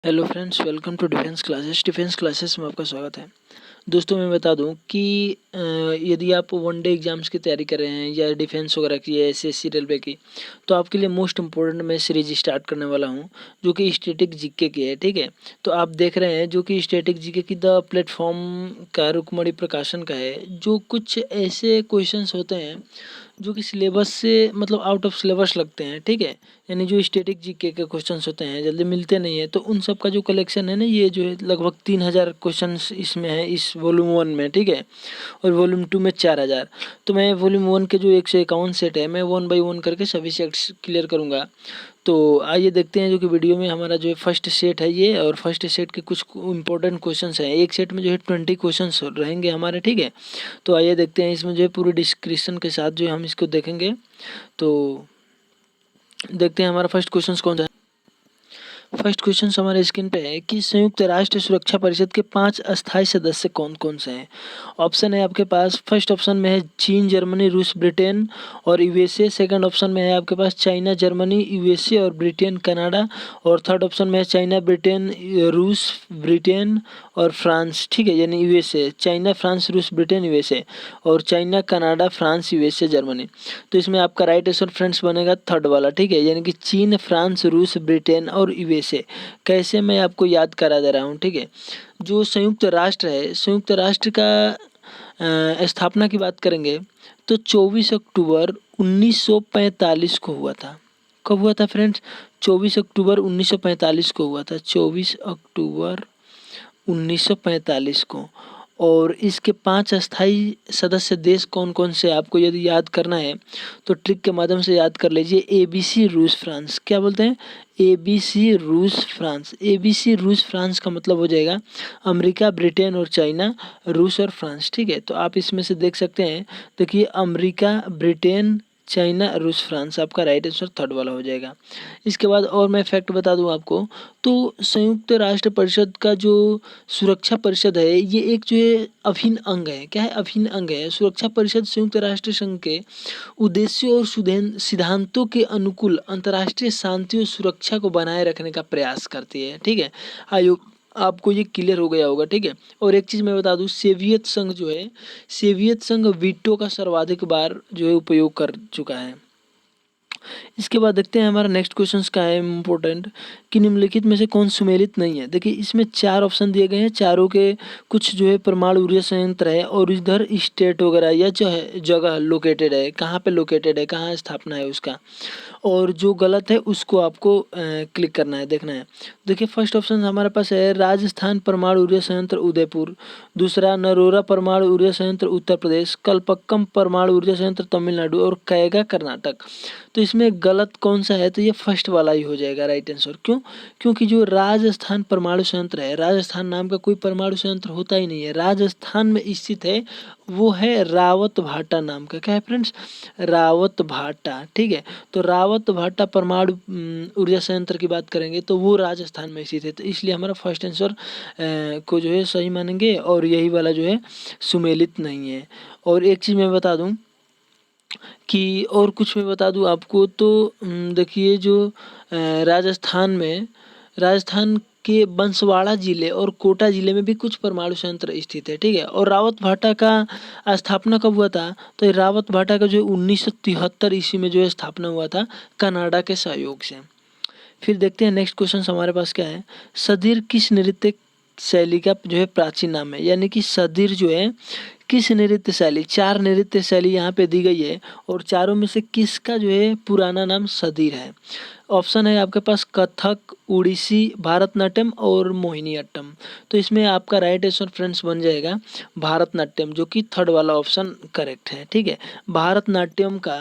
Hello friends, welcome to defence classes में आपका स्वागत है। दोस्तों, मैं बता दूं कि यदि आप वनडे एग्जाम्स की तैयारी कर रहे हैं या डिफेंस वगैरह की या एसएससी रेलवे की, तो आपके लिए मोस्ट इम्पोर्टेंट मैं सीरीज स्टार्ट करने वाला हूं जो कि स्टैटिक जीके की है। ठीक है, तो आप देख रहे हैं जो कि स्टैटिक जीके की द प्लेटफॉर्म का रुकमणी प्रकाशन का है, जो कुछ ऐसे क्वेश्चंस होते हैं जो कि सिलेबस से मतलब आउट ऑफ सिलेबस लगते हैं। ठीक है, यानी जो स्टैटिक जीके के क्वेश्चंस होते हैं जल्दी मिलते नहीं है, तो उन सब का जो कलेक्शन है ना, ये जो है लगभग 3000 क्वेश्चंस इसमें है इस वॉल्यूम 1 में। ठीक है, और वॉल्यूम 2 में 4000। तो मैं वॉल्यूम 1 के जो 151 सेट है, मैं 1 बाई 1 करके सभी सेट्स क्लियर करूँगा। तो आइए देखते हैं जो कि वीडियो में हमारा जो है फर्स्ट सेट है ये, और फर्स्ट सेट के कुछ इंपॉर्टेंट क्वेश्चंस हैं। एक सेट में जो है 20 क्वेश्चंस रहेंगे हमारे। ठीक है, तो आइए देखते हैं इसमें जो है पूरी डिस्क्रिप्शन के साथ जो है हम इसको देखेंगे। तो देखते हैं हमारा फर्स्ट क्वेश्चन कौन सा है। फर्स्ट क्वेश्चन हमारे स्क्रीन पे है कि संयुक्त राष्ट्र सुरक्षा परिषद के 5 अस्थायी सदस्य कौन कौन से हैं। ऑप्शन है आपके पास, फर्स्ट ऑप्शन में है चीन, जर्मनी, रूस, ब्रिटेन और यूएसए। सेकंड ऑप्शन में है आपके पास चाइना, जर्मनी, यूएसए और ब्रिटेन, कनाडा। और थर्ड ऑप्शन में है चाइना, ब्रिटेन, रूस, ब्रिटेन और फ्रांस। ठीक है, यानी यूएसए, चाइना, फ्रांस, रूस, ब्रिटेन, यूएसए, और China, Canada, France, USA, Germany. तो इसमें आपका राइट आंसर फ्रेंड्स बनेगा थर्ड वाला। ठीक है, यानी कि चीन, फ्रांस, रूस, ब्रिटेन और यूएसए। कैसे, मैं आपको याद करा दे रहा हूँ। ठीक है, जो संयुक्त राष्ट्र है, संयुक्त राष्ट्र का स्थापना की बात करेंगे तो 24 अक्टूबर 1945 को हुआ था। कब हुआ था फ्रेंड्स? 24 अक्टूबर 1945 को हुआ था। 24 अक्टूबर 1945 को। और इसके 5 अस्थायी सदस्य देश कौन कौन से, आपको यदि याद करना है तो ट्रिक के माध्यम से याद कर लीजिए। ABC, रूस, फ्रांस। क्या बोलते हैं? ABC, रूस, फ्रांस। ABC, रूस, फ्रांस का मतलब हो जाएगा अमेरिका, ब्रिटेन और चाइना, रूस और फ्रांस। ठीक है, तो आप इसमें से देख सकते हैं। देखिए, अमेरिका, ब्रिटेन, चाइना, रूस, फ्रांस आपका राइट आंसर थर्ड वाला हो जाएगा। इसके बाद और मैं फैक्ट बता दूं आपको, तो संयुक्त राष्ट्र परिषद का जो सुरक्षा परिषद है, ये एक जो है अभिन्न अंग है। क्या है? अभिन्न अंग है। सुरक्षा परिषद संयुक्त राष्ट्र संघ के उद्देश्यों और सिद्धांतों के अनुकूल अंतर्राष्ट्रीय शांति और सुरक्षा को बनाए रखने का प्रयास करती है। ठीक है, आयोग आपको ये क्लियर हो गया होगा। ठीक है, और एक चीज़ मैं बता दूं, सोवियत संघ जो है, सोवियत संघ वीटो का सर्वाधिक बार जो है उपयोग कर चुका है। इसके बाद देखते हैं हमारा नेक्स्ट क्वेश्चन का है इम्पोर्टेंट, कि निम्नलिखित में से कौन सुमेलित नहीं है। देखिए, इसमें 4 ऑप्शन दिए गए हैं, चारों के कुछ जो है परमाणु ऊर्जा संयंत्र है, और इधर स्टेट वगैरह या जो है जगह लोकेटेड है, कहाँ पे लोकेटेड है, कहाँ स्थापना है उसका। और जो गलत है उसको आपको क्लिक करना है, देखना है। देखिए, फर्स्ट ऑप्शन हमारे पास है राजस्थान परमाणु ऊर्जा संयंत्र उदयपुर। दूसरा, नरोरा परमाणु ऊर्जा संयंत्र उत्तर प्रदेश। कलपक्कम परमाणु ऊर्जा संयंत्र तमिलनाडु। और कैगा कर्नाटक। तो इसमें गलत कौन सा है? तो ये फर्स्ट वाला ही हो जाएगा राइट आंसर। क्यों? क्योंकि जो राजस्थान परमाणु संयंत्र है, राजस्थान नाम का कोई परमाणु संयंत्र होता ही नहीं है। राजस्थान में स्थित है, वो है रावत भाटा नाम का। क्या है फ्रेंड्स? रावत भाटा। ठीक है, तो रावत भाटा परमाणु ऊर्जा संयंत्र की बात करेंगे तो वो राजस्थान में स्थित है। तो इसलिए हमारा फर्स्ट आंसर को जो है सही मानेंगे, और यही वाला जो है सुमेलित नहीं है। और एक चीज़ मैं बता दूं कि, और कुछ मैं बता दूं आपको, तो देखिए, जो राजस्थान में, राजस्थान के बंसवाड़ा जिले और कोटा जिले में भी कुछ परमाणु संयंत्र स्थित है। ठीक है, और रावत भाटा का स्थापना कब हुआ था? तो ये रावत भाटा का जो 1973 ईस्वी में जो है स्थापना हुआ था, कनाडा के सहयोग से। फिर देखते हैं नेक्स्ट क्वेश्चन हमारे पास क्या है। सदीर किस नृत्य शैली का जो है प्राचीन नाम है? यानी कि सदीर जो है किस नृत्य शैली, 4 नृत्य शैली यहाँ पे दी गई है, और चारों में से किसका जो है पुराना नाम सदीर है? ऑप्शन है आपके पास कथक, उड़ीसी, भारतनाट्यम और मोहिनीअट्टम। तो इसमें आपका राइट आंसर फ्रेंड्स बन जाएगा भारतनाट्यम, जो कि थर्ड वाला ऑप्शन करेक्ट है। ठीक है, भारतनाट्यम का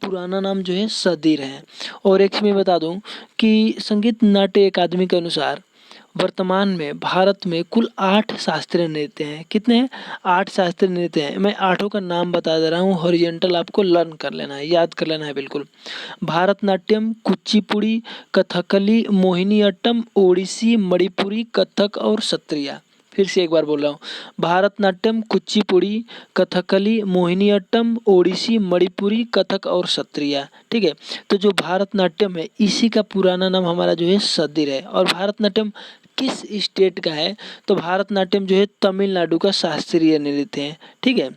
पुराना नाम जो है सदीर है। और एक मैं बता दूं कि संगीत नाट्य अकादमी के अनुसार वर्तमान में भारत में कुल 8 शास्त्रीय नृत्य हैं। कितने हैं? 8 शास्त्रीय नृत्य हैं। मैं आठों का नाम बता दे रहा हूँ, हॉरिजॉन्टल आपको लर्न कर लेना है, याद कर लेना है बिल्कुल। भारतनाट्यम, कुचिपुड़ी, कथकली, मोहिनीअट्टम, ओडिसी, मणिपुरी, कथक और सत्रिया। फिर से एक बार बोल रहा हूँ, भारतनाट्यम, कुचिपुड़ी, कथकली, मोहिनीअट्टम, ओडिसी, मणिपुरी, कथक और सत्रिया। ठीक है, तो जो भारतनाट्यम है इसी का पुराना नाम हमारा जो है सदीर है। और भारतनाट्यम किस स्टेट का है? तो भारतनाट्यम जो है तमिलनाडु का शास्त्रीय नृत्य है, ठीक है।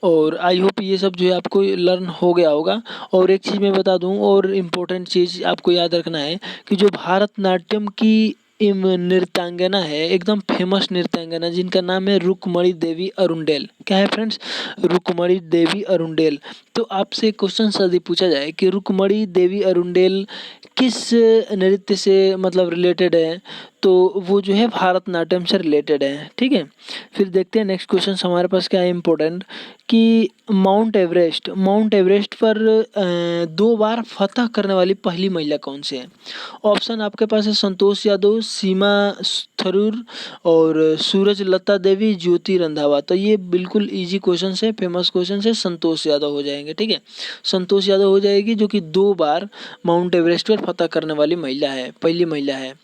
और आई होप ये सब जो है आपको लर्न हो गया होगा। और एक चीज़ मैं बता दूं, और इम्पोर्टेंट चीज़ आपको याद रखना है कि जो भारतनाट्यम की नृत्यांगना है, एकदम फेमस नृत्यांगना, जिनका नाम है रुक्मणी देवी अरुंडेल। क्या है फ्रेंड्स? रुक्मणी देवी अरुंडेल। तो आपसे क्वेश्चन यदि पूछा जाए कि रुक्मणी देवी अरुंडेल किस नृत्य से मतलब रिलेटेड है, तो वो जो है भारतनाट्यम से रिलेटेड है, ठीक है। फिर देखते हैं नेक्स्ट क्वेश्चन हमारे पास क्या है इम्पोर्टेंट, कि माउंट एवरेस्ट पर 2 बार फतह करने वाली पहली महिला कौन सी है? ऑप्शन आपके पास है संतोष यादव, सीमा थरूर और सूरज लता देवी, ज्योति रंधावा। तो ये बिल्कुल इजी क्वेश्चन है, फेमस क्वेश्चन है, संतोष यादव हो जाएंगे, ठीक है। संतोष यादव हो जाएगी, जो कि 2 बार माउंट एवरेस्ट पर फतह करने वाली महिला है, पहली महिला है।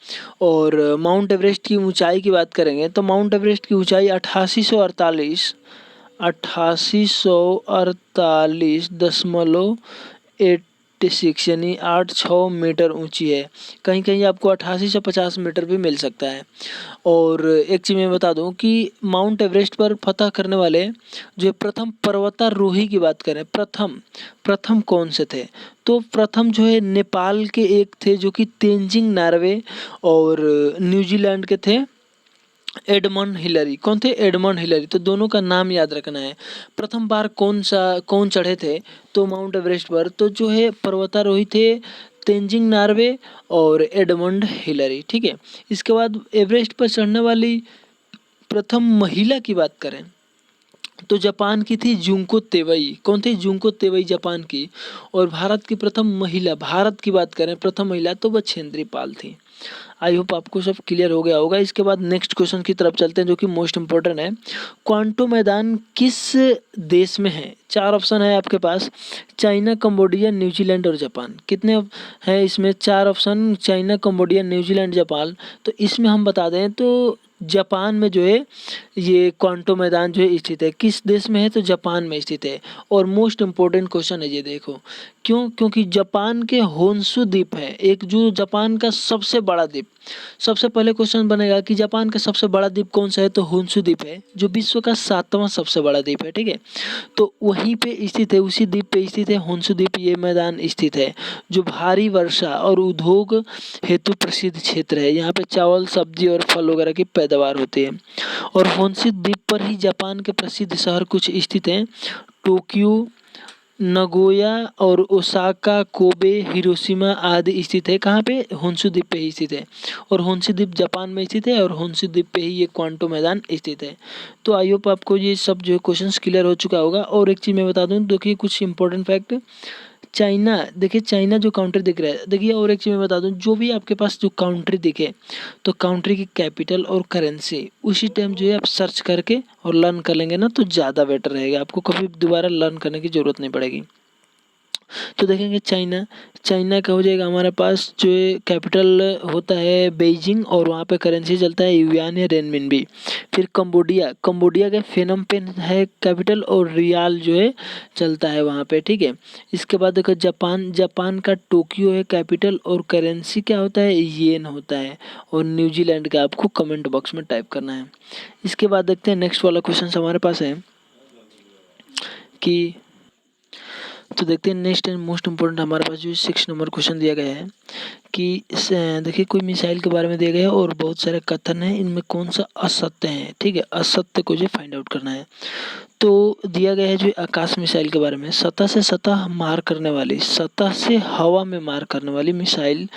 और माउंट एवरेस्ट की ऊंचाई की बात करेंगे तो माउंट एवरेस्ट की ऊंचाई 8848.86 यानी 86 मीटर ऊंची है। कहीं कहीं आपको 88 से 50 मीटर भी मिल सकता है। और एक चीज़ मैं बता दूं कि माउंट एवरेस्ट पर फतह करने वाले जो प्रथम पर्वतारोही की बात करें, प्रथम कौन से थे? तो प्रथम जो है नेपाल के एक थे, जो कि तेंजिंग नॉर्वे, और न्यूजीलैंड के थे एडमंड हिलरी। कौन थे? Edmund Hillary. तो दोनों का नाम याद रखना है। प्रथम बार कौन चढ़े थे तो माउंट एवरेस्ट पर? तो जो है पर्वतारोही थे तेंजिंग नॉर्वे और एडमंड हिलरी, ठीक है। इसके बाद एवरेस्ट पर चढ़ने वाली प्रथम महिला की बात करें तो जापान की थी जुंको तेवई। कौन थी? जुंको तेवई जापान की। और भारत की प्रथम महिला, भारत की बात करें प्रथम महिला, तो वह छेंद्री पाल थी। आई होप आपको सब क्लियर हो गया होगा। इसके बाद नेक्स्ट क्वेश्चन की तरफ चलते हैं, जो कि मोस्ट इंपॉर्टेंट है। क्वांटो मैदान किस देश में है? 4 ऑप्शन है आपके पास, चाइना, कंबोडिया, न्यूजीलैंड और जापान। कितने हैं इसमें? 4 option, China, Cambodia, New Zealand, Japan. तो इसमें हम बता दें तो जापान में जो है ये क्वांटो मैदान जो है स्थित है। किस देश में है? तो जापान में स्थित है। और मोस्ट इम्पोर्टेंट क्वेश्चन है ये, देखो क्यों? क्योंकि जापान के होन्शु द्वीप है एक, जो जापान का सबसे बड़ा द्वीप। सबसे पहले क्वेश्चन बनेगा कि जापान का सबसे बड़ा द्वीप कौन सा है? तो होन्शु द्वीप है, जो विश्व का 7वां सबसे बड़ा द्वीप है, ठीक है। तो वहीं पे स्थित है, उसी द्वीप पे स्थित है होन्शु द्वीप। ये मैदान स्थित है जो भारी वर्षा और उद्योग हेतु प्रसिद्ध क्षेत्र है। यहाँ पे चावल, सब्जी और फल वगैरह की पैदावार होती है। और होन्शु द्वीप पर ही जापान के प्रसिद्ध शहर कुछ स्थित हैं, टोक्यो, नगोया और ओसाका, कोबे, हिरोशिमा आदि स्थित है। कहाँ पे? होन्शु द्वीप पे ही स्थित है। और होन्शु द्वीप जापान में स्थित है, और होन्शु द्वीप पे ही ये क्वांटो मैदान स्थित है। तो आई होप आपको ये सब जो क्वेश्चंस क्लियर हो चुका होगा। और एक चीज़ मैं बता दूं, देखिए कुछ इंपॉर्टेंट फैक्ट, चाइना, देखिए चाइना जो काउंट्री दिख रहा है, देखिए और एक चीज़ मैं बता दूं, जो भी आपके पास जो काउंट्री दिखे तो काउंट्री की कैपिटल और करेंसी उसी टाइम जो है आप सर्च करके और लर्न कर लेंगे ना, तो ज़्यादा बेटर रहेगा। आपको कभी दोबारा लर्न करने की ज़रूरत नहीं पड़ेगी। तो देखेंगे चाइना का हो जाएगा हमारे पास, जो कैपिटल होता है बेइजिंग, और वहाँ पे करेंसी चलता है युआन या रेनमिनबी। फिर कंबोडिया का फेनम पेन है कैपिटल, और रियाल जो है चलता है वहाँ पे, ठीक है। इसके बाद देखो जापान का टोक्यो है कैपिटल, और करेंसी क्या होता है? येन होता है। और न्यूजीलैंड का आपको कमेंट बॉक्स में टाइप करना है। इसके बाद देखते हैं नेक्स्ट वाला क्वेश्चन हमारे पास है कि, तो देखते हैं नेक्स्ट एंड मोस्ट इम्पोर्टेंट हमारे पास जो 6 नंबर क्वेश्चन दिया गया है कि देखिए कोई मिसाइल के बारे में दिया गया है और बहुत सारे कथन हैं, इनमें कौन सा असत्य है, ठीक है। असत्य को जो फाइंड आउट करना है। तो दिया गया है जो आकाश मिसाइल के बारे में, सतह से हवा में मार करने वाली मिसाइल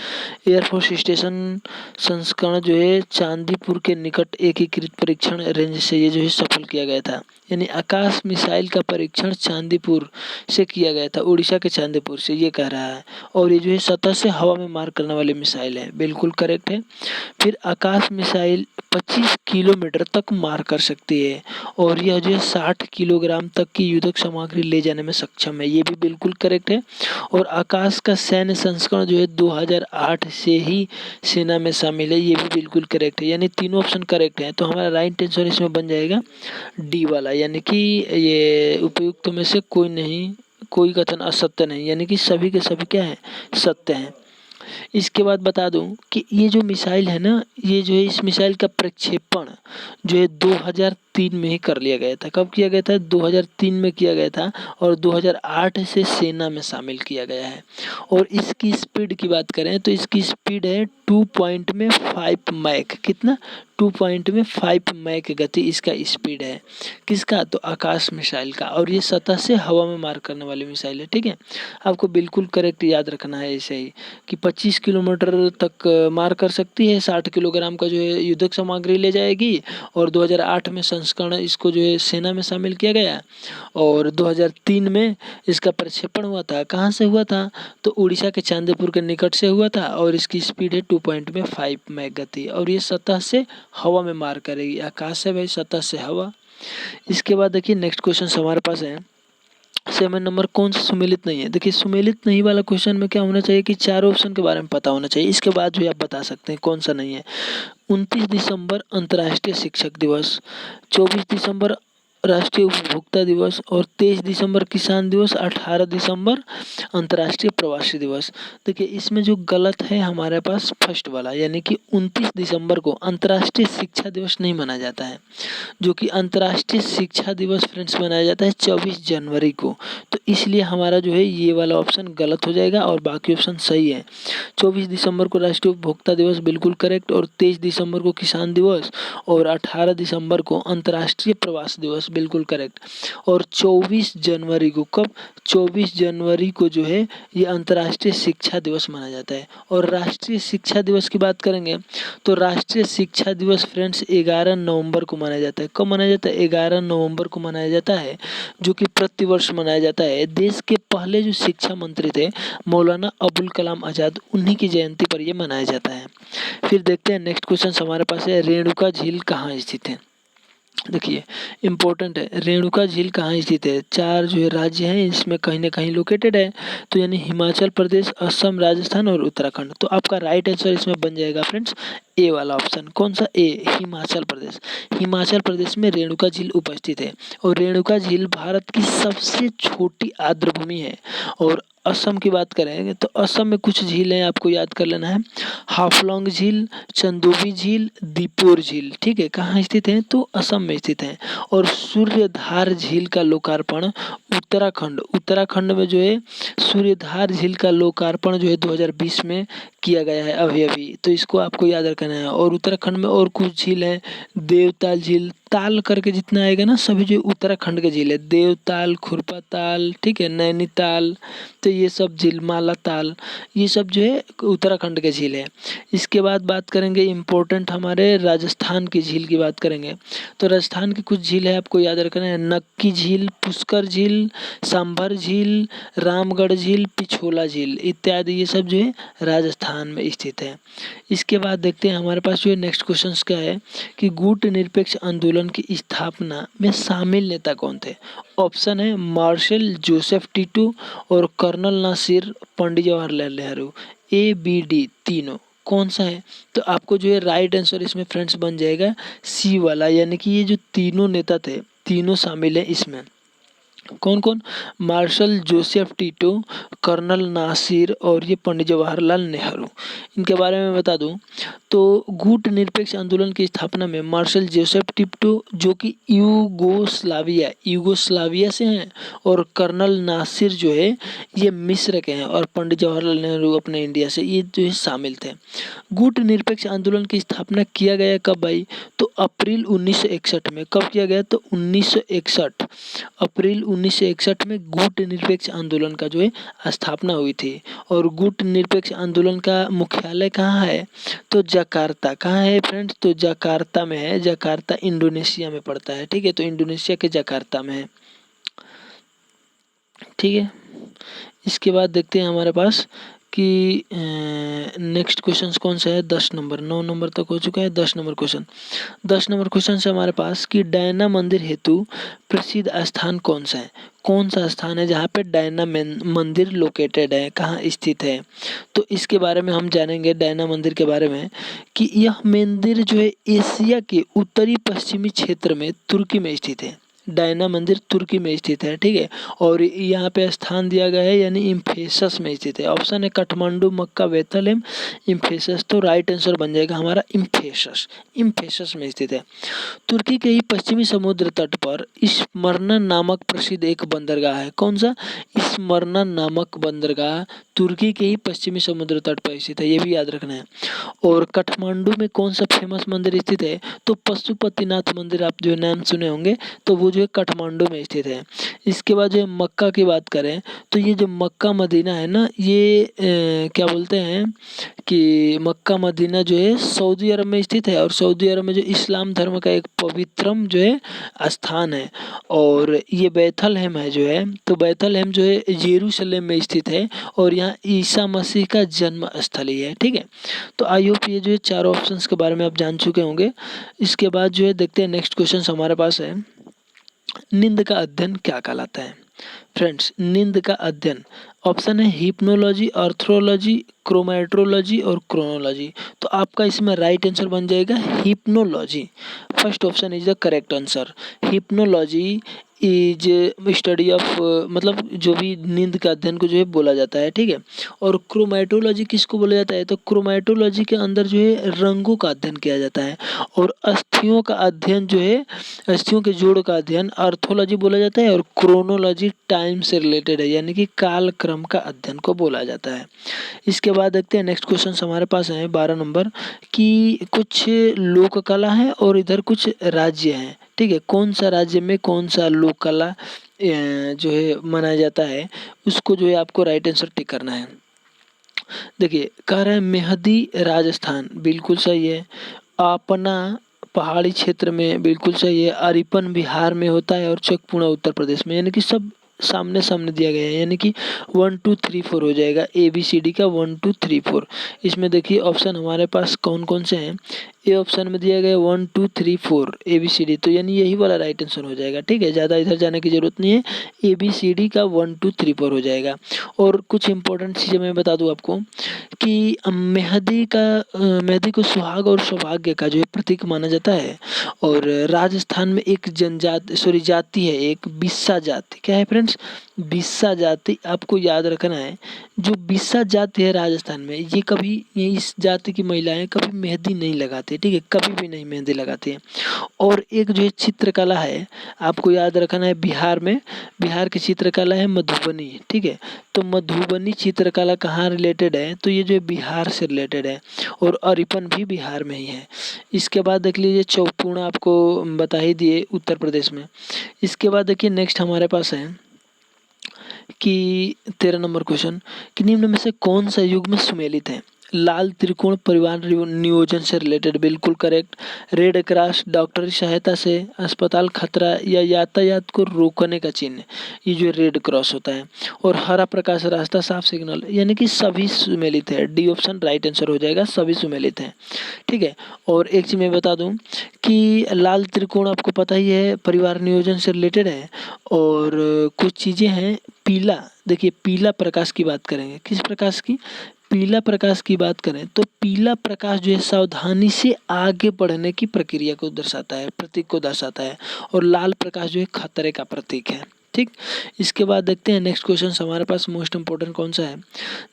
एयरफोर्स स्टेशन संस्करण जो है चांदीपुर के निकट एकीकृत परीक्षण रेंज से ये जो है सफल किया गया था। यानी आकाश मिसाइल का परीक्षण चांदीपुर से किया गया था, उड़ीसा के चांदीपुर से, ये कह रहा है। और ये जो है सतह से हवा में मार करने वाली मिसाइल है, बिल्कुल करेक्ट है। फिर आकाश मिसाइल 25 किलोमीटर तक मार कर सकती है, और यह जो है 60 किलोग्राम तक की युद्धक सामग्री ले जाने में सक्षम है, ये भी बिल्कुल करेक्ट है। और आकाश का सैन्य संस्करण जो है 2008 से ही सेना में शामिल है, ये भी बिल्कुल करेक्ट है। यानी तीनों ऑप्शन करेक्ट है। तो हमारा राइट आंसर इसमें बन जाएगा डी वाला, यानी कि ये उपयुक्त में से कोई कथन असत्य नहीं, यानी कि सभी के सभी क्या है? सत्य हैं। इसके बाद बता दूं कि ये जो मिसाइल है ना, ये जो है इस मिसाइल का प्रक्षेपण जो है 2003 में ही कर लिया गया था। कब किया गया था? 2003 में किया गया था और 2008 से सेना में शामिल किया गया है। और इसकी स्पीड की बात करें तो इसकी स्पीड है 2.5 मैक। कितना? 2.5 मैक गति इसका स्पीड है। किसका? तो आकाश मिसाइल का। और ये सतह से हवा में मार करने वाली मिसाइल है। ठीक है, आपको बिल्कुल करेक्ट याद रखना है ऐसे ही कि 25 किलोमीटर तक मार कर सकती है। 60 किलोग्राम का जो है युद्धक सामग्री ले जाएगी। और 2008 में संस्करण इसको जो है सेना में शामिल किया गया। और 2003 में इसका प्रक्षेपण हुआ था। कहाँ से हुआ था? तो उड़ीसा के चांदीपुर के निकट से हुआ था। और इसकी स्पीड है 2.5 मैक गति। और ये सतह से हवा में मार करेगी। आकाश से भाई, सतह से हवा। इसके बाद देखिए नेक्स्ट क्वेश्चन हमारे पास है 7 नंबर, कौन सा सुमेलित नहीं है? देखिए सुमेलित नहीं वाला क्वेश्चन में क्या होना चाहिए कि चारों ऑप्शन के बारे में पता होना चाहिए। इसके बाद भी आप बता सकते हैं कौन सा नहीं है। 29 दिसंबर अंतर्राष्ट्रीय शिक्षक दिवस, 24 दिसंबर राष्ट्रीय उपभोक्ता दिवस और 23 दिसंबर किसान दिवस, 18 दिसंबर अंतर्राष्ट्रीय प्रवासी दिवस। देखिए इसमें जो गलत है हमारे पास फर्स्ट वाला, यानी कि 29 दिसंबर को अंतर्राष्ट्रीय शिक्षा दिवस नहीं मनाया जाता है, जो कि अंतर्राष्ट्रीय शिक्षा दिवस फ्रेंड्स मनाया जाता है 24 जनवरी को। तो इसलिए हमारा जो है ये वाला ऑप्शन गलत हो जाएगा और बाकी ऑप्शन सही है। 24 दिसंबर को राष्ट्रीय उपभोक्ता दिवस बिल्कुल करेक्ट, और 23 दिसंबर को किसान दिवस और 18 दिसंबर को अंतर्राष्ट्रीय प्रवास दिवस बिल्कुल करेक्ट। और 24 जनवरी को, कब? 24 जनवरी को जो है ये अंतर्राष्ट्रीय शिक्षा दिवस माना जाता है। और राष्ट्रीय शिक्षा दिवस की बात करेंगे तो राष्ट्रीय शिक्षा दिवस फ्रेंड्स 11 नवंबर को मनाया जाता है। कब मनाया जाता है? 11 नवंबर को मनाया जाता है, जो कि प्रतिवर्ष मनाया जाता है। देश के पहले जो शिक्षा मंत्री थे मौलाना अबुल कलाम आज़ाद, उन्हीं की जयंती पर यह मनाया जाता है। फिर देखते हैं नेक्स्ट क्वेश्चन हमारे पास है, रेणुका झील कहाँ स्थित है? देखिए इम्पोर्टेंट है, रेणुका झील कहाँ स्थित है? 4 जो है राज्य हैं, इसमें कहीं ना कहीं लोकेटेड है। तो यानी हिमाचल प्रदेश, असम, राजस्थान और उत्तराखंड। तो आपका राइट आंसर इसमें बन जाएगा फ्रेंड्स ए वाला ऑप्शन। कौन सा? ए, हिमाचल प्रदेश। हिमाचल प्रदेश में रेणुका झील उपस्थित है। और रेणुका झील भारत की सबसे छोटी आर्द्रभूमि है। और असम की बात करेंगे तो असम में कुछ झीलें आपको याद कर लेना है, हाफलॉन्ग झील, चंदोबी झील, दीपोर झील। ठीक है, कहाँ स्थित है? तो असम में स्थित है। और सूर्यधार झील का लोकार्पण उत्तराखंड में जो है सूर्यधार झील का लोकार्पण जो है 2020 में किया गया है अभी। तो इसको आपको याद रखना है। और उत्तराखंड में और कुछ झील है, देवताल झील, ताल करके जितना आएगा ना सभी जो उत्तराखंड के झील है, देवताल, खुरपा ताल, ठीक है, नैनीताल, तो ये सब झील, माला ताल, ये सब जो है उत्तराखंड के झील है। इसके बाद बात करेंगे इम्पोर्टेंट हमारे राजस्थान की झील की बात करेंगे तो राजस्थान की कुछ झील है आपको याद रखना है, नक्की झील, पुष्कर झील, सांभर झील, रामगढ़ झील, पिछोला झील इत्यादि, ये सब जो है राजस्थान में स्थित है। इसके बाद देखते हैं हमारे पास जो है नेक्स्ट क्वेश्चन क्या है कि गुट निरपेक्ष आंदोलन की स्थापना में शामिल नेता कौन थे? ऑप्शन है मार्शल जोसेफ टीटू और कर्नल नासिर, पंडित जवाहरलाल नेहरू। ए, बी, डी तीनों कौन सा है? तो आपको जो है राइट आंसर इसमें फ्रेंड्स बन जाएगा सी वाला, यानी कि ये जो तीनों नेता थे तीनों शामिल है इसमें। कौन कौन? Marshal Joseph Tito, colonel Nasser और ये पंडित जवाहरलाल नेहरू। इनके बारे में बता दूं तो गुट निरपेक्ष आंदोलन की स्थापना में मार्शल जोसेफ टीटो जो कि यूगोस्लाविया से हैं और कर्नल नासिर जो है ये मिस्र के हैं और पंडित जवाहरलाल नेहरू अपने इंडिया से, ये जो है शामिल थे। गुट निरपेक्ष आंदोलन की स्थापना किया गया कब भाई? तो अप्रैल 1961 में। कब किया गया? तो 1961 अप्रैल 1961 में गुट निरपेक्ष आंदोलन का जो है स्थापना हुई थी। और गुट निरपेक्ष आंदोलन का मुख्यालय कहाँ है? तो जकार्ता। कहाँ है फ्रेंड्स? तो जकार्ता में है। जकार्ता इंडोनेशिया में पड़ता है। ठीक है, तो इंडोनेशिया के जकार्ता में है। ठीक है, इसके बाद देखते हैं हमारे पास कि नेक्स्ट क्वेश्चन कौन सा है? 10 नंबर, 9 नंबर तक हो चुका है। 10 नंबर क्वेश्चन, 10 नंबर क्वेश्चन से हमारे पास कि डायना मंदिर हेतु प्रसिद्ध स्थान कौन सा है? कौन सा स्थान है जहाँ पे डायना मंदिर लोकेटेड है, कहाँ स्थित है? तो इसके बारे में हम जानेंगे डायना मंदिर के बारे में कि यह मंदिर जो है एशिया के उत्तरी पश्चिमी क्षेत्र में तुर्की में स्थित है। डायना मंदिर तुर्की में स्थित है, ठीक है। और यहाँ पे स्थान दिया गया है यानी इम्फेसस में स्थित है। ऑप्शन है काठमांडू, मक्का, बेथलेहम, इम्फेसस। तो राइट आंसर बन जाएगा हमारा इम्फेसस, इम्फेसस में स्थित है। तुर्की के ही पश्चिमी समुद्र तट पर स्मरना नामक प्रसिद्ध एक बंदरगाह है। कौन सा? स्मरना नामक बंदरगाह तुर्की के ही पश्चिमी समुद्र तट पर स्थित है, ये भी याद रखना है। और काठमांडू में कौन सा फेमस मंदिर स्थित है? तो पशुपतिनाथ मंदिर, आप जो नाम सुने होंगे, तो वो जो है काठमांडू में स्थित है। इसके बाद जो है मक्का की बात करें तो ये जो मक्का मदीना है ना, ये क्या बोलते हैं कि मक्का मदीना जो है सऊदी अरब में स्थित है। और सऊदी अरब में जो इस्लाम धर्म का एक पवित्रम जो है स्थान है। और ये बैथलहम है जो है, तो बैथलहम जो है यरूशलेम में स्थित है और यहाँ ईसा मसीह का जन्म स्थल ही है, ठीक है। तो आई होप ये जो है चारों ऑप्शंस के बारे में आप जान चुके होंगे। इसके बाद जो है देखते हैं नेक्स्ट क्वेश्चन हमारे पास है, नींद का अध्ययन क्या कहलाता है? फ्रेंड्स, नींद का अध्ययन ऑप्शन है हिप्नोलॉजी, आर्थ्रोलॉजी, क्रोमैट्रोलॉजी और क्रोनोलॉजी। तो आपका इसमें राइट आंसर बन जाएगा hypnology. First option is the correct answer. Hypnology is study of, मतलब जो भी नींद का अध्ययन को जो है बोला जाता है, ठीक है। और क्रोमैटोलॉजी किसको बोला जाता है? तो क्रोमैटोलॉजी के अंदर जो है रंगों का अध्ययन किया जाता है। और अस्थियों का अध्ययन जो है, अस्थियों के जोड़ का अध्ययन आर्थोलॉजी बोला जाता है। और क्रोनोलॉजी टाइम से रिलेटेड है, यानी कि काल क्रम का अध्ययन को बोला जाता है। इसके बाद देखते हैं नेक्स्ट क्वेश्चन हमारे पास है 12 नंबर कि कुछ लोक कला है और इधर कुछ राज्य हैं, ठीक है। कौन सा राज्य में कौन सा लोक कला जो है मनाया जाता है, उसको जो है आपको राइट आंसर टिक करना है। देखिए कह रहे हैं मेहदी राजस्थान, बिल्कुल सही है। अपना पहाड़ी क्षेत्र में, बिल्कुल सही है। अरिपन बिहार में होता है और चकपूना उत्तर प्रदेश में, यानी कि सब सामने सामने दिया गया है, यानी कि 1 2 3 4 हो जाएगा ABCD का 1 2 3 4। इसमें देखिए ऑप्शन हमारे पास कौन कौन से हैं। ए ऑप्शन में दिया गया 1 2 3 4 ABCD, तो यानी यही वाला राइट आंसर हो जाएगा, ठीक है। ज़्यादा इधर जाने की जरूरत नहीं है, ABCD का 1 2 3 4 हो जाएगा। और कुछ इंपॉर्टेंट चीज़ें मैं बता दूं आपको कि मेहंदी को सुहाग और सौभाग्य का जो है प्रतीक माना जाता है। और राजस्थान में एक जाति है, एक बिस्सा जाति। क्या है फ्रेंड्स? बिस्सा जाति। आपको याद रखना है, जो बिस्सा जाति है राजस्थान में, ये इस जाति की महिलाएं कभी मेहंदी नहीं लगाती, ठीक है, कभी भी नहीं मेहंदी लगाती है। और एक जो है चित्रकला है, आपको याद रखना है, बिहार की चित्रकला है मधुबनी, ठीक है। तो मधुबनी चित्रकला कहाँ रिलेटेड है? तो ये जो है बिहार से रिलेटेड है। और अरिपन भी बिहार में ही है। इसके बाद देख लीजिए चौपूर्णा, आपको बता ही दिए, उत्तर प्रदेश में। इसके बाद देखिए नेक्स्ट हमारे पास है कि 13 नंबर क्वेश्चन कि निम्न में से कौन सा युग्म सुमेलित है? लाल त्रिकोण परिवहन नियोजन से रिलेटेड, बिल्कुल करेक्ट। रेड क्रॉस डॉक्टरी सहायता से, अस्पताल खतरा या यातायात को रोकने का चिन्ह, ये जो रेड क्रॉस होता है। और हरा प्रकाश रास्ता, साफ सिग्नल, यानी कि सभी सुमेलित है। डी ऑप्शन राइट आंसर हो जाएगा, सभी सुमेलित हैं, ठीक है। और एक चीज़ मैं बता दूं कि लाल त्रिकोण आपको पता ही है परिवार नियोजन से रिलेटेड है। और कुछ चीज़ें हैं पीला, देखिए पीला प्रकाश की बात करेंगे, किस प्रकाश की? पीला प्रकाश की बात करें तो पीला प्रकाश जो है सावधानी से आगे बढ़ने की प्रक्रिया को दर्शाता है, प्रतीक को दर्शाता है। और लाल प्रकाश जो है खतरे का प्रतीक है, ठीक। इसके बाद देखते हैं नेक्स्ट क्वेश्चन हमारे पास मोस्ट इंपोर्टेंट कौन सा है।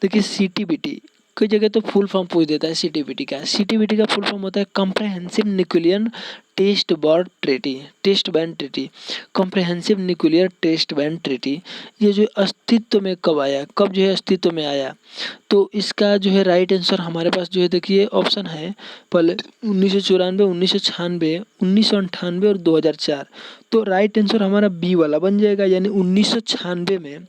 देखिए CTBT कई जगह तो फुल फॉर्म पूछ देता है। CTBT का फुल फॉर्म होता है comprehensive nuclear test ban treaty, comprehensive nuclear test ban treaty. ये जो अस्तित्व में कब आया, कब जो है अस्तित्व में आया? तो इसका जो है राइट आंसर हमारे पास जो है देखिए ऑप्शन है पहले 1994, 1996, 1998 और 2004। तो राइट आंसर हमारा बी वाला बन जाएगा, यानी 1996 में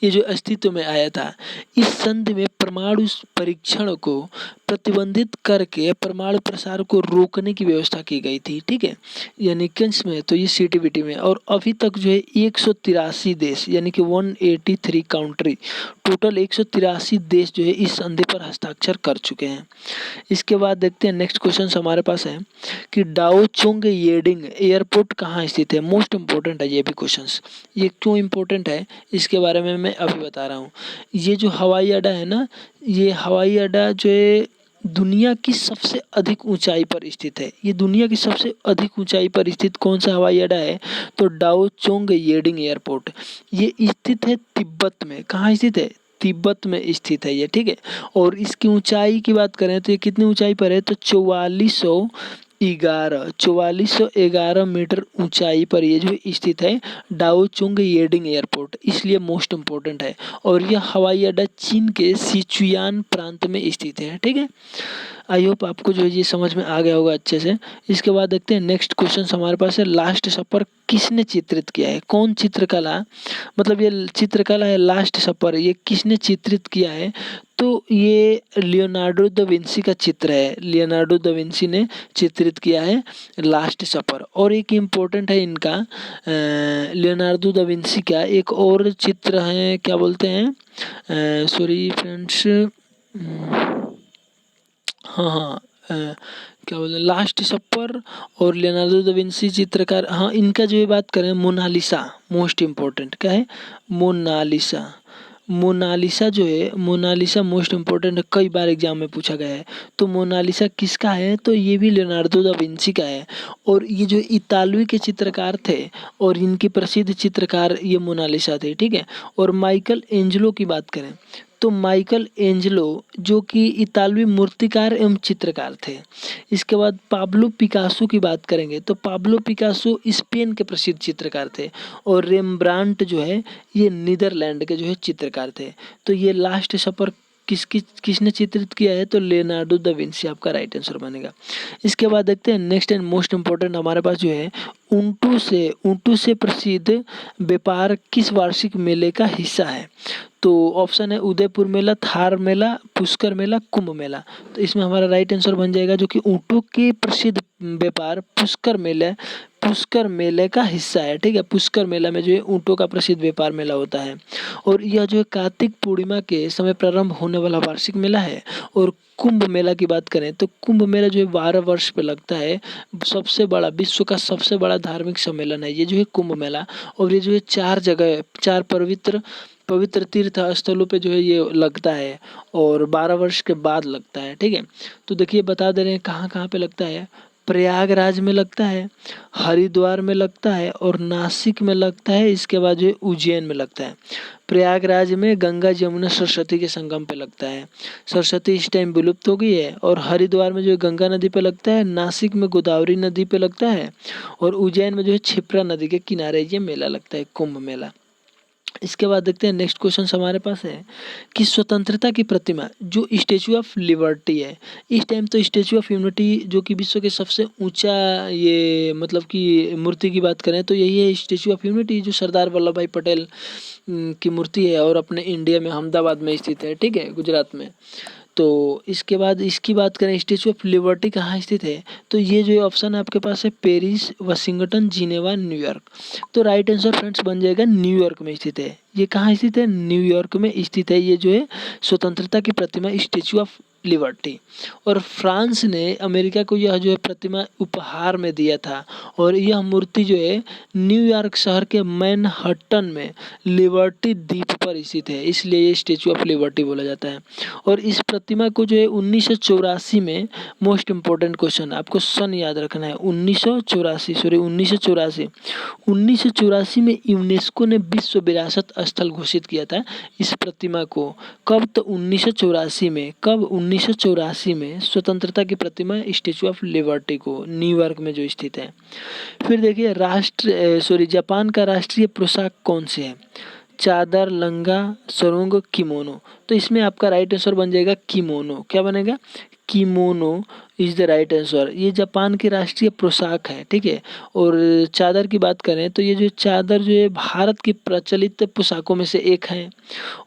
ये जो अस्तित्व में आया था। इस संधि में परमाणु परीक्षण को प्रतिबंधित करके परमाणु प्रसार को रोकने की व्यवस्था की गई थी, ठीक है, यानी किस में? तो ये CTBT में। और अभी तक जो है 183 देश, यानी कि 183 कंट्री, टोटल 183 देश जो है इस संधि पर हस्ताक्षर कर चुके हैं। इसके बाद देखते हैं नेक्स्ट क्वेश्चन हमारे पास है कि डाओचोंग येडिंग एयरपोर्ट कहाँ स्थित है? मोस्ट इंपोर्टेंट है ये भी क्वेश्चंस। ये क्यों इंपॉर्टेंट है इसके बारे में मैं अभी बता रहा हूँ। ये जो हवाई अड्डा है ना, ये हवाई अड्डा जो है दुनिया की सबसे अधिक ऊंचाई पर स्थित है? ये दुनिया की सबसे अधिक ऊंचाई पर स्थित कौन सा हवाई अड्डा है? तो डाओ चोंग येडिंग एयरपोर्ट। ये स्थित है तिब्बत में। कहाँ स्थित है? तिब्बत में स्थित है ये, ठीक है। और इसकी ऊंचाई की बात करें तो ये कितनी ऊंचाई पर है? तो 4411 मीटर ऊंचाई पर ये जो स्थित है डाओ चुंग येडिंग एयरपोर्ट, इसलिए मोस्ट इम्पोर्टेंट है। और यह हवाई अड्डा चीन के सिचुयान प्रांत में स्थित है, ठीक है। आई होप आपको जो है ये समझ में आ गया होगा अच्छे से। इसके बाद देखते हैं नेक्स्ट क्वेश्चन हमारे पास है, लास्ट सफर किसने चित्रित किया है? कौन चित्रकला, मतलब ये चित्रकला है लास्ट सफर, ये किसने चित्रित किया है? तो ये लियोनार्डो दा विंसी का चित्र है। लियोनार्डो दा विंसी ने चित्रित किया है लास्ट सफर। और एक इम्पोर्टेंट है इनका लियोनार्डो दा विंसी का एक और चित्र है, क्या बोलते हैं, सॉरी फ्रेंड्स, हाँ हाँ, क्या बोलते हैं, लास्ट सफर और लियोनार्डो दा विंसी चित्रकार, हाँ इनका जो ये बात करें मोनालिसा, मोस्ट इम्पोर्टेंट क्या है? मोनालिसा। मोनालिसा जो है, मोनालिसा मोस्ट इम्पोर्टेंट है, कई बार एग्जाम में पूछा गया है। तो मोनालिसा किसका है? तो ये भी लियोनार्डो दा विंसी का है। और ये जो इतालवी के चित्रकार थे और इनके प्रसिद्ध चित्रकार ये मोनालिसा थे, ठीक है। और माइकल एंजेलो की बात करें तो माइकल एंजेलो जो कि इतालवी मूर्तिकार एवं चित्रकार थे। इसके बाद पाब्लो पिकासो की बात करेंगे तो पाब्लो पिकासो स्पेन के प्रसिद्ध चित्रकार थे। और रेम्ब्रांट जो है ये नीदरलैंड के जो है चित्रकार थे। तो ये लास्ट सफर किसने चित्रित किया है? तो लियोनार्डो दा विंसी आपका राइट आंसर बनेगा। इसके बाद देखते हैं नेक्स्ट एंड मोस्ट इम्पोर्टेंट हमारे पास जो है ऊंटू से प्रसिद्ध व्यापार किस वार्षिक मेले का हिस्सा है? तो ऑप्शन है उदयपुर मेला, थार मेला, पुष्कर मेला, कुंभ मेला। तो इसमें हमारा राइट आंसर बन जाएगा जो कि ऊंटों के प्रसिद्ध व्यापार पुष्कर मेले का हिस्सा है, ठीक है। पुष्कर मेला में जो है ऊंटों का प्रसिद्ध व्यापार मेला होता है। और यह जो है कार्तिक पूर्णिमा के समय प्रारंभ होने वाला वार्षिक मेला है। और कुंभ मेला की बात करें तो कुंभ मेला जो है 12 वर्ष पे लगता है। सबसे बड़ा, विश्व का सबसे बड़ा धार्मिक सम्मेलन है ये जो है कुंभ मेला। और ये जो है 4 जगह, 4 पवित्र तीर्थ स्थलों पे जो है ये लगता है और 12 वर्ष के बाद लगता है, ठीक है। तो देखिए बता दे रहे हैं कहाँ कहाँ पे लगता है। प्रयागराज में लगता है, हरिद्वार में लगता है और नासिक में लगता है। इसके बाद जो है उज्जैन में लगता है। प्रयागराज में गंगा जमुना सरस्वती के संगम पे लगता है। सरस्वती इस टाइम विलुप्त हो गई है। और हरिद्वार में जो है गंगा नदी पे लगता है, नासिक में गोदावरी नदी पे लगता है और उज्जैन में जो है क्षिप्रा नदी के किनारे ये मेला लगता है, कुंभ मेला। इसके बाद देखते हैं नेक्स्ट क्वेश्चन हमारे पास है कि स्वतंत्रता की प्रतिमा जो स्टेचू ऑफ लिबर्टी है, इस टाइम तो स्टेचू ऑफ यूनिटी जो कि विश्व के सबसे ऊंचा, ये मतलब कि मूर्ति की बात करें तो यही है स्टेचू ऑफ यूनिटी जो सरदार वल्लभ भाई पटेल की मूर्ति है और अपने इंडिया में अहमदाबाद में स्थित है, ठीक है, गुजरात में। तो इसके बाद इसकी बात करें स्टेचू ऑफ लिबर्टी कहाँ स्थित है? तो ये जो ऑप्शन है आपके पास है पेरिस, वाशिंगटन, जिनेवा, न्यूयॉर्क। तो राइट आंसर फ्रेंड्स बन जाएगा न्यूयॉर्क में स्थित है। ये कहाँ स्थित है? न्यूयॉर्क में स्थित है ये जो है स्वतंत्रता की प्रतिमा स्टेचू ऑफ लिबर्टी। और फ्रांस ने अमेरिका को यह जो है प्रतिमा उपहार में दिया था। और यह मूर्ति जो है न्यूयॉर्क शहर के मैनहट्टन में लिबर्टी द्वीप पर स्थित है, इसलिए ये स्टेचू ऑफ लिबर्टी बोला जाता है। और इस प्रतिमा को जो है 1984 में, मोस्ट इम्पोर्टेंट क्वेश्चन आपको सन याद रखना है, 1984 में यूनेस्को ने विश्व विरासत स्थल घोषित किया था इस प्रतिमा को। कब? तो 1984 में। कब? 1984 में स्वतंत्रता की प्रतिमा स्टेचू ऑफ लिबर्टी को, न्यूयॉर्क में जो स्थित है। फिर देखिए जापान का राष्ट्रीय पोशाक कौन से है? चादर, लंगा, सरोंग, किमोनो। तो इसमें आपका राइट आंसर बन जाएगा किमोनो। क्या बनेगा? Kimono is the right answer. ये जापान की राष्ट्रीय पोशाक है, ठीक है। और चादर की बात करें तो ये जो चादर जो है भारत की प्रचलित पोशाकों में से एक है।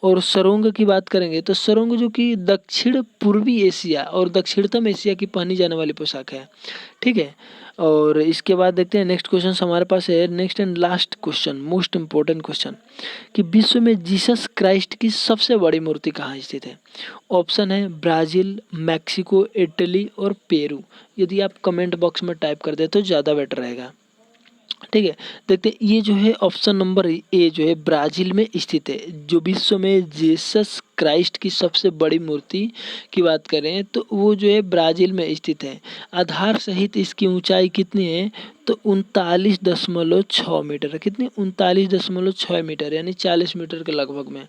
और सरोंग की बात करेंगे तो सरोंग जो कि दक्षिण पूर्वी एशिया और दक्षिणतम एशिया की पहनी जाने वाली पोशाक है, ठीक है। और इसके बाद देखते हैं नेक्स्ट क्वेश्चन हमारे पास है, next and last question, most important question, कि विश्व में जीसस क्राइस्ट की सबसे बड़ी मूर्ति कहाँ स्थित है? ऑप्शन है ब्राज़ील, मैक्सिको, इटली और पेरू। यदि आप कमेंट बॉक्स में टाइप कर दे तो ज़्यादा बेटर रहेगा। ठीक है। देखते हैं ये जो है ऑप्शन नंबर ए जो है ब्राज़ील में स्थित है। जो विश्व में जीसस क्राइस्ट की सबसे बड़ी मूर्ति की बात करें तो वो जो है ब्राज़ील में स्थित है। आधार सहित इसकी ऊंचाई कितनी है तो 39.6 मीटर है। कितनी 39.6 मीटर यानी 40 मीटर के लगभग में।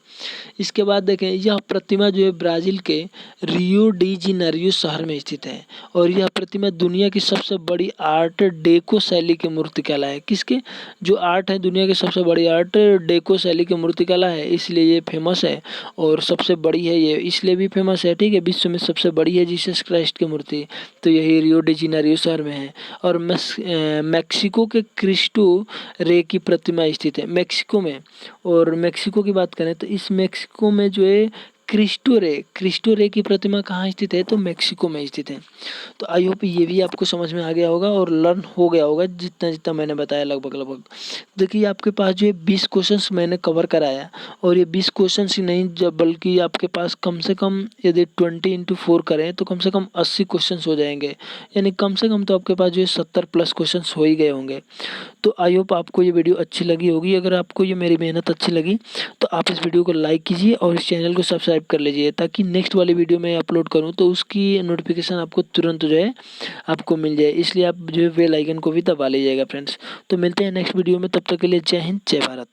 इसके बाद देखें यह प्रतिमा जो है ब्राज़ील के रियो डी जेनेरियो शहर में स्थित है और यह प्रतिमा दुनिया की सबसे बड़ी आर्ट डेको शैली की मूर्तिकला है। किसके जो आर्ट है दुनिया की सबसे बड़ी आर्ट डेको शैली की मूर्तिकला है, इसलिए ये फेमस है और सबसे बड़ी है ये इसलिए भी फेमस है। ठीक है, विश्व में सबसे बड़ी है जीसस क्राइस्ट की मूर्ति, तो यही रियो डी जेनेरियो शहर में है। और मैक्सिको के क्रिस्टो रे की प्रतिमा स्थित है मैक्सिको में। और मैक्सिको की बात करें तो इस मैक्सिको में जो है क्रिस्टो रे की प्रतिमा कहाँ स्थित है तो मैक्सिको में स्थित है। तो आई होप ये भी आपको समझ में आ गया होगा और लर्न हो गया होगा जितना जितना मैंने बताया लगभग लगभग। देखिए आपके पास जो है 20 क्वेश्चंस मैंने कवर कराया और ये 20 क्वेश्चंस ही नहीं जब बल्कि आपके पास कम से कम यदि 20 × 4 करें तो कम से कम 80 क्वेश्चंस हो जाएंगे। यानी कम से कम तो आपके पास जो है 70+ क्वेश्चंस हो ही गए होंगे। तो आई होप आपको ये वीडियो अच्छी लगी होगी। अगर आपको ये मेरी मेहनत अच्छी लगी तो आप इस वीडियो को लाइक कीजिए और इस चैनल को सब्सक्राइब कर लीजिए ताकि नेक्स्ट वाली वीडियो मैं अपलोड करूं तो उसकी नोटिफिकेशन आपको तुरंत जो है आपको मिल जाए। इसलिए आप जो है बेल आइकन को भी दबा लीजिएगा फ्रेंड्स। तो मिलते हैं नेक्स्ट वीडियो में, तब तक के लिए जय हिंद जय भारत।